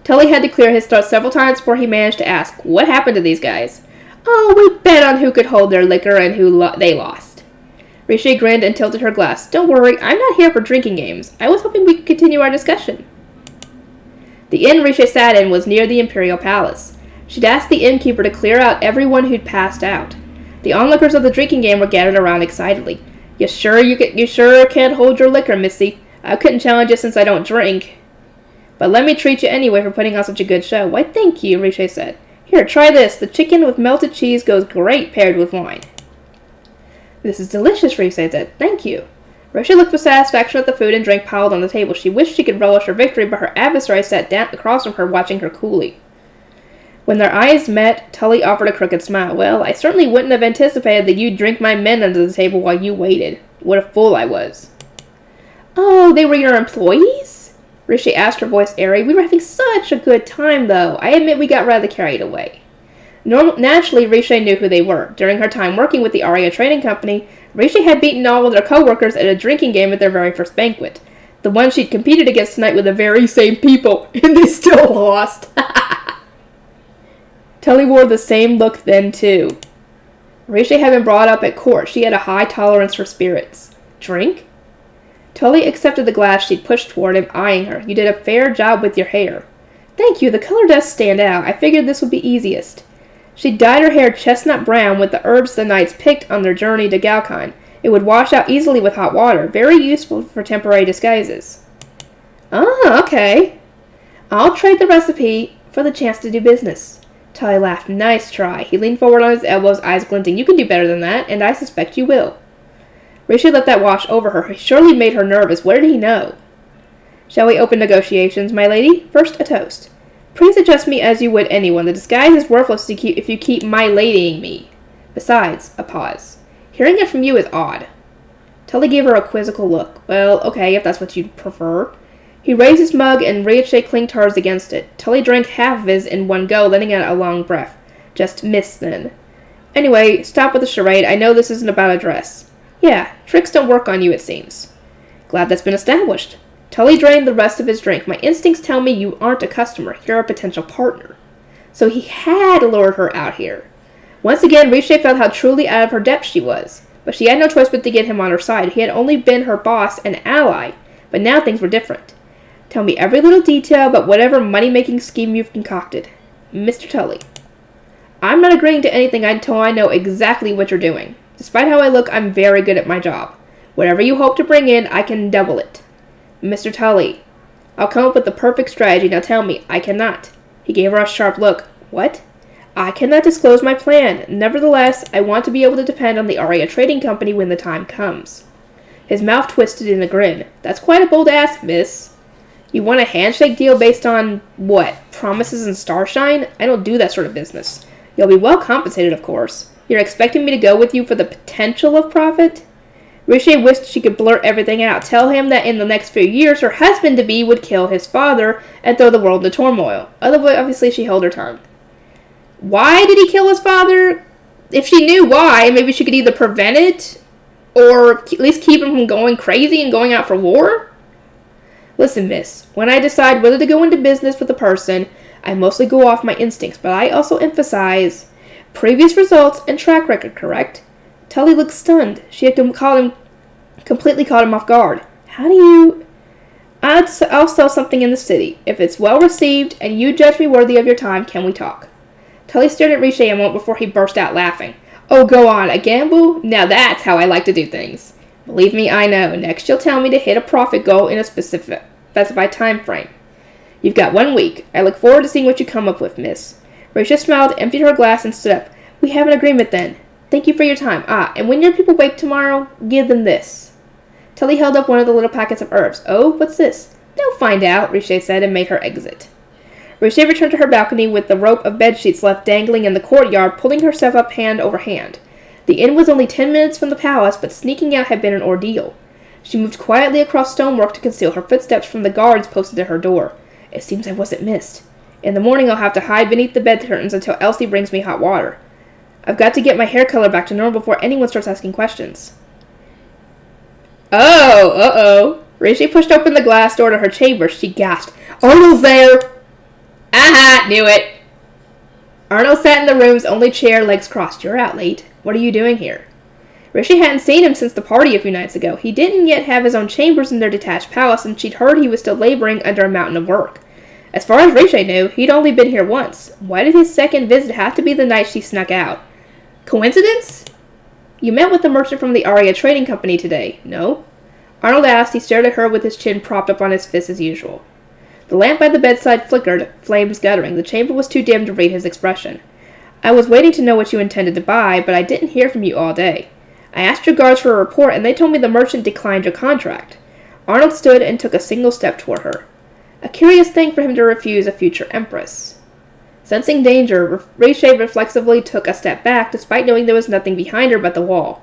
Tully had to clear his throat several times before he managed to ask, what happened to these guys? Oh, we bet on who could hold their liquor and who they lost. Riche grinned and tilted her glass. Don't worry, I'm not here for drinking games. I was hoping we could continue our discussion. The inn Riche sat in was near the Imperial Palace. She'd asked the innkeeper to clear out everyone who'd passed out. The onlookers of the drinking game were gathered around excitedly. You sure can't hold your liquor, missy. I couldn't challenge you since I don't drink. But let me treat you anyway for putting on such a good show. Why, thank you, Riche said. Here, try this. The chicken with melted cheese goes great paired with wine. This is delicious, Riche said. Thank you. Riche looked with satisfaction at the food and drink piled on the table. She wished she could relish her victory, but her adversary sat down across from her, watching her coolly. When their eyes met, Tully offered a crooked smile. Well, I certainly wouldn't have anticipated that you'd drink my men under the table while you waited. What a fool I was. Oh, they were your employees? Riche asked, her voice airy. We were having such a good time, though. I admit we got rather carried away. Naturally, Riche knew who they were. During her time working with the Aria Trading Company, Riche had beaten all of their co-workers at a drinking game at their very first banquet. The one she'd competed against tonight were the very same people, and they still lost. Tully wore the same look then, too. Riche had been brought up at court. She had a high tolerance for spirits. Drink? Tully accepted the glass she'd pushed toward him, eyeing her. You did a fair job with your hair. Thank you. The color does stand out. I figured this would be easiest. She dyed her hair chestnut brown with the herbs the knights picked on their journey to Galkine. It would wash out easily with hot water. Very useful for temporary disguises. Ah, okay. I'll trade the recipe for the chance to do business. Tully laughed. Nice try. He leaned forward on his elbows, eyes glinting. You can do better than that, and I suspect you will. Riche let that wash over her. He surely made her nervous. What did he know? Shall we open negotiations, my lady? First, a toast. Please address me as you would anyone. The disguise is worthless if you keep my ladying me. Besides, a pause. Hearing it from you is odd. Tully gave her a quizzical look. Well, okay, if that's what you'd prefer. He raised his mug and Riche clinked hers against it. Tully drank half of his in one go, letting out a long breath. Just missed then. Anyway, stop with the charade. I know this isn't about a dress. Yeah, tricks don't work on you, it seems. Glad that's been established. Tully drained the rest of his drink. My instincts tell me you aren't a customer. You're a potential partner. So he had lured her out here. Once again, Riche felt how truly out of her depth she was. But she had no choice but to get him on her side. He had only been her boss and ally. But now things were different. Tell me every little detail about whatever money-making scheme you've concocted. Mr. Tully. I'm not agreeing to anything until I know exactly what you're doing. Despite how I look, I'm very good at my job. Whatever you hope to bring in, I can double it. Mr. Tully. I'll come up with the perfect strategy. Now tell me, I cannot. He gave her a sharp look. What? I cannot disclose my plan. Nevertheless, I want to be able to depend on the Aria Trading Company when the time comes. His mouth twisted in a grin. That's quite a bold ask, miss. You want a handshake deal based on, what, promises and starshine? I don't do that sort of business. You'll be well compensated, of course. You're expecting me to go with you for the potential of profit? Riche wished she could blurt everything out, tell him that in the next few years her husband-to-be would kill his father and throw the world into turmoil. Otherwise, obviously, she held her tongue. Why did he kill his father? If she knew why, maybe she could either prevent it or at least keep him from going crazy and going out for war? Listen, miss, when I decide whether to go into business with a person, I mostly go off my instincts, but I also emphasize previous results and track record, correct? Tully looked stunned. She had completely caught him off guard. How do you... I'll sell something in the city. If it's well received and you judge me worthy of your time, can we talk? Tully stared at Riche a moment before he burst out laughing. Oh, go on, a gamble? Now that's how I like to do things. Believe me, I know. Next you'll tell me to hit a profit goal in a specified time frame. You've got 1 week. I look forward to seeing what you come up with, miss. Risha smiled, emptied her glass, and stood up. We have an agreement then. Thank you for your time. And when your people wake tomorrow, give them this. Tully held up one of the little packets of herbs. Oh, what's this? They'll find out, Riche said, and made her exit. Riche returned to her balcony with the rope of bedsheets left dangling in the courtyard, pulling herself up hand over hand. The inn was only 10 minutes from the palace, but sneaking out had been an ordeal. She moved quietly across stonework to conceal her footsteps from the guards posted at her door. It seems I wasn't missed. In the morning I'll have to hide beneath the bed curtains until Elsie brings me hot water. I've got to get my hair color back to normal before anyone starts asking questions. Oh, uh-oh. Rishi pushed open the glass door to her chamber. She gasped. Arnold's there! Aha, knew it. Arnold sat in the room's only chair, legs crossed. You're out late. What are you doing here? Rishi hadn't seen him since the party a few nights ago. He didn't yet have his own chambers in their detached palace, and she'd heard he was still laboring under a mountain of work. As far as Rishi knew, he'd only been here once. Why did his second visit have to be the night she snuck out? Coincidence? You met with the merchant from the Aria Trading Company today, no? Arnold asked. He stared at her with his chin propped up on his fist as usual. The lamp by the bedside flickered, flames guttering. The chamber was too dim to read his expression. I was waiting to know what you intended to buy, but I didn't hear from you all day. I asked your guards for a report, and they told me the merchant declined your contract. Arnold stood and took a single step toward her. A curious thing for him to refuse a future empress. Sensing danger, Riche reflexively took a step back, despite knowing there was nothing behind her but the wall.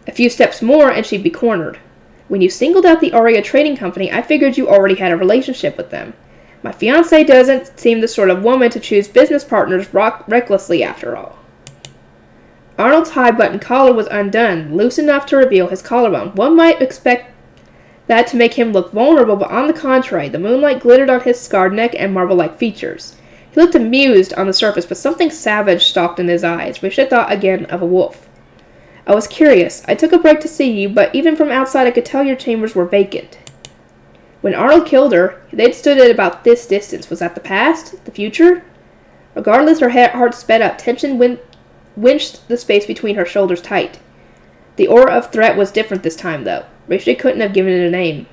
A few steps more, and she'd be cornered. When you singled out the Aria Trading Company, I figured you already had a relationship with them. My fiancée doesn't seem the sort of woman to choose business partners recklessly, after all. Arnold's high-button collar was undone, loose enough to reveal his collarbone. One might expect that to make him look vulnerable, but on the contrary, the moonlight glittered on his scarred neck and marble-like features. He looked amused on the surface, but something savage stalked in his eyes, which I thought again of a wolf. I was curious. I took a break to see you, but even from outside I could tell your chambers were vacant. When Arnold killed her, they'd stood at about this distance. Was that the past? The future? Regardless, her heart sped up. Tension winched the space between her shoulders tight. The aura of threat was different this time, though. Rishi couldn't have given it a name.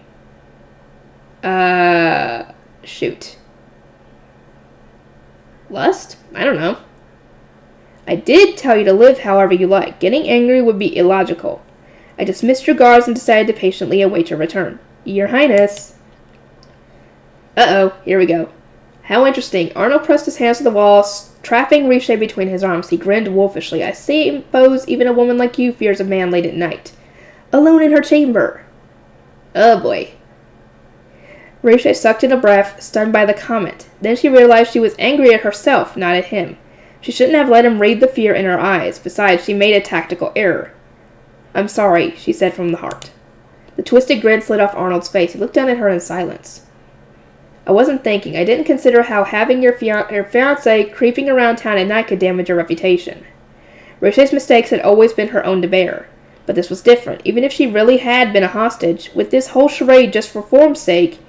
Shoot. Lust? I don't know. I did tell you to live however you like. Getting angry would be illogical. I dismissed your guards and decided to patiently await your return. Your Highness. Uh-oh, here we go. How interesting. Arnold pressed his hands to the wall, trapping Riche between his arms. He grinned wolfishly. I suppose even a woman like you fears a man late at night. Alone in her chamber. Oh boy. Riche sucked in a breath, stunned by the comment. Then she realized she was angry at herself, not at him. She shouldn't have let him read the fear in her eyes. Besides, she made a tactical error. I'm sorry, she said from the heart. The twisted grin slid off Arnold's face. He looked down at her in silence. I wasn't thinking. I didn't consider how having your fiancé creeping around town at night could damage your reputation. Riche's mistakes had always been her own to bear. But this was different. Even if she really had been a hostage, with this whole charade just for form's sake,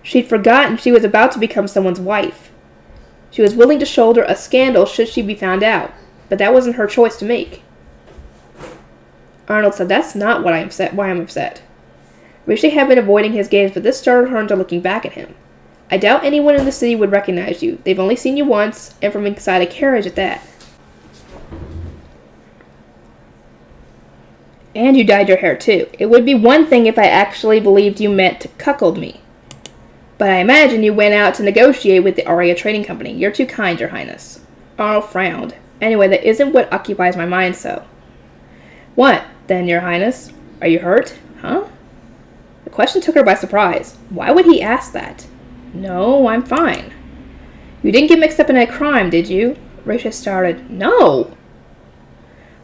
she'd forgotten she was about to become someone's wife. She was willing to shoulder a scandal should she be found out, but that wasn't her choice to make. Arnold said, That's not why I'm upset. Riche had been avoiding his gaze, but this startled her into looking back at him. I doubt anyone in the city would recognize you. They've only seen you once, and from inside a carriage at that. And you dyed your hair, too. It would be one thing if I actually believed you meant to cuckold me. But I imagine you went out to negotiate with the Aria Trading Company. You're too kind, Your Highness. Arnold frowned. Anyway, that isn't what occupies my mind so. What, then, Your Highness? Are you hurt? Huh? The question took her by surprise. Why would he ask that? No, I'm fine. You didn't get mixed up in a crime, did you? Riche started. No!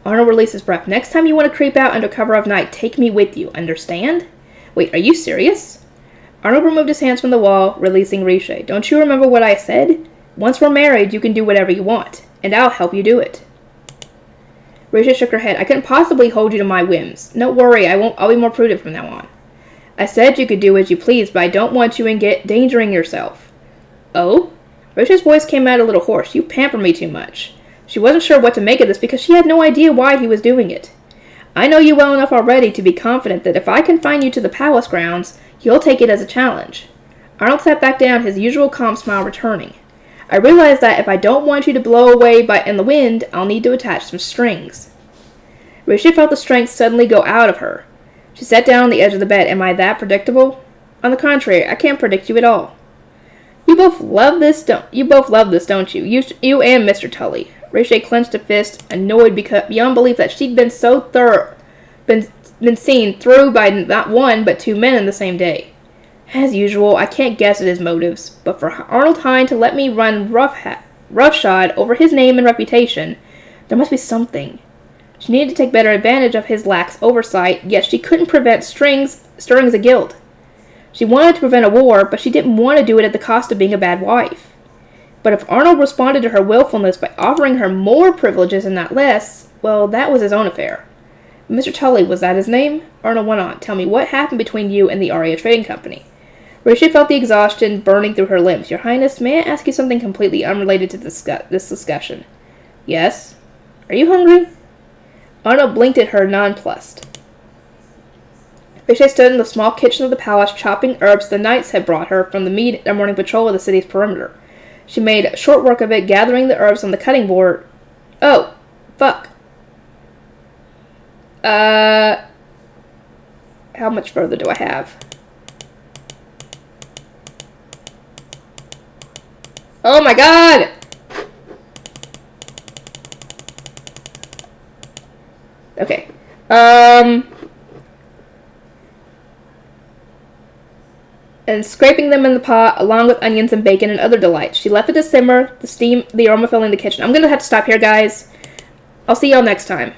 Arnold released his breath. Next time you want to creep out under cover of night, take me with you, understand? Wait, are you serious? Arnold removed his hands from the wall, releasing Riche. Don't you remember what I said? Once we're married, you can do whatever you want, and I'll help you do it. Riche shook her head. I couldn't possibly hold you to my whims. Don't worry, I'll be more prudent from now on. I said you could do as you please, but I don't want you endangering yourself. Oh? Riche's voice came out a little hoarse. You pamper me too much. She wasn't sure what to make of this because she had no idea why he was doing it. I know you well enough already to be confident that if I confine you to the palace grounds, you'll take it as a challenge. Arnold sat back down, his usual calm smile returning. I realized that if I don't want you to blow away in the wind, I'll need to attach some strings. Risha felt the strength suddenly go out of her. She sat down on the edge of the bed. Am I that predictable? On the contrary, I can't predict you at all. You both love this, don't you? You and Mr. Tully. Risha clenched a fist, annoyed beyond belief that she'd been seen through by not one but two men in the same day. As usual, I can't guess at his motives, but for Arnold Hine to let me run roughshod over his name and reputation, there must be something. She needed to take better advantage of his lax oversight, yet she couldn't prevent stirrings of guilt. She wanted to prevent a war, but she didn't want to do it at the cost of being a bad wife. But if Arnold responded to her willfulness by offering her more privileges and not less, well, that was his own affair. Mr. Tully, was that his name? Arnold went on. Tell me, what happened between you and the Aria Trading Company? Risha felt the exhaustion burning through her limbs. Your Highness, may I ask you something completely unrelated to this discussion? Yes? Are you hungry? Arnold blinked at her, nonplussed. Risha stood in the small kitchen of the palace, chopping herbs the knights had brought her from their morning patrol of the city's perimeter. She made short work of it, gathering the herbs on the cutting board. Oh, fuck. How much further do I have? Oh my god! Okay. And scraping them in the pot, along with onions and bacon and other delights. She left it to simmer, the aroma filling the kitchen. I'm gonna have to stop here, guys. I'll see y'all next time.